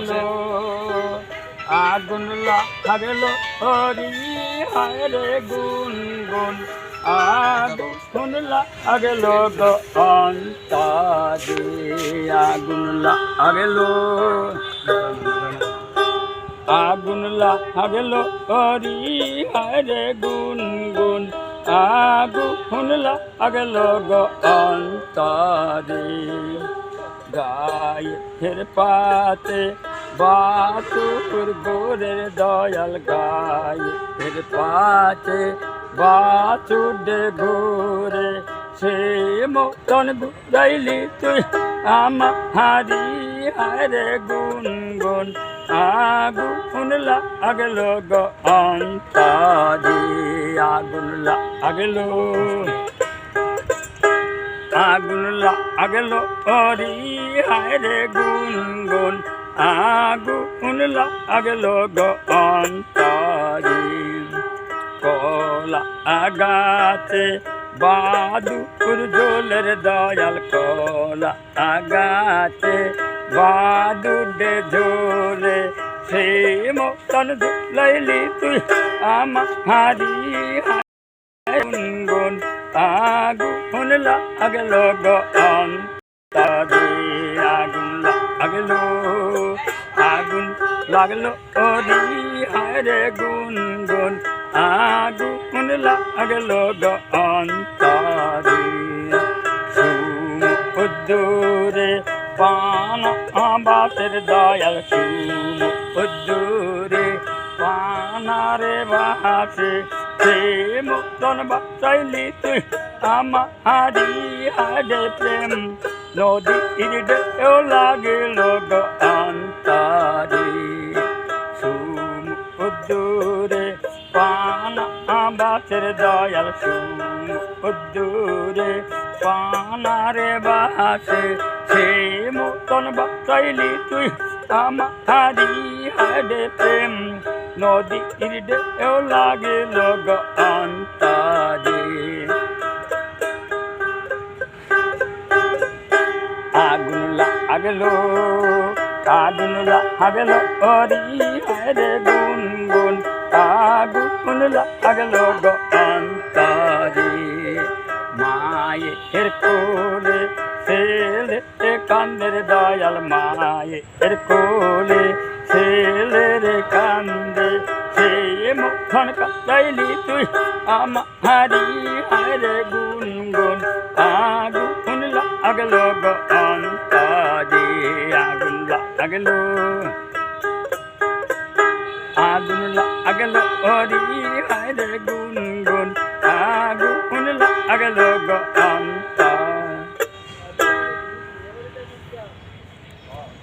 লাগলো আগুন লাগলো হরি হায় রে গুনগুন আগুন লাগলো গো অন্তরে আগুন লাগলো আগুন লাগলো হরি হায় রে গুনগুন আগুন লাগলো গো অন্তরে গায়ের পাতে বাতুর গোরের দয়াল গায়ের পাতে বাতুর ঘোরে সে মতন বুঝাইলি তুই আমারি হারে গুনগুন আগুন লাগলো গো অন্তরে আগুন লাগলো আগুন লাগলো হরি হায় রে গুনগুন আগুন লাগলো গো অন্তরে কলা আগাতে বাদুর জোলের দয়াল কলা আগাতে বাদুর ঝোলে সে মতন দুলাইলি তুই আমারি গুনগুন আগুন লাগলো গো অন্তরে আগুন লাগলো হরি হায় রে গুনগুন আগুন লাগলো গো অন্তরে সমুদ্রে পান বাতের দয়াল সমুদ্রে পানারে বাসে সে মতন বাঁচাইলি তুই আমারি হারে প্রেম নদীর ঢেউ লাগিল গো অন্তরে সমুদ্রে পানা বাসের দয়াল সমুদ্রে পানারে বাসে সে মতন বাঁচাইলি তুই আমারি হারে প্রেম নদীর ঢেউ লাগিল গো অন্তরে আগুন লাগলো হরি হায় রে গুনগুন আগুন লাগলো গো অন্তরে মায়ের কোলে ছেলে কান্দের দয়াল মায়ের কোলে ছেলের কান্দে সে মুখন কাটাইলি তুই আমারি হায় রে গুনগুন আগুন লাগলো গো অন্তরে আগুন লাগলো হরি হায় রে গুনগুন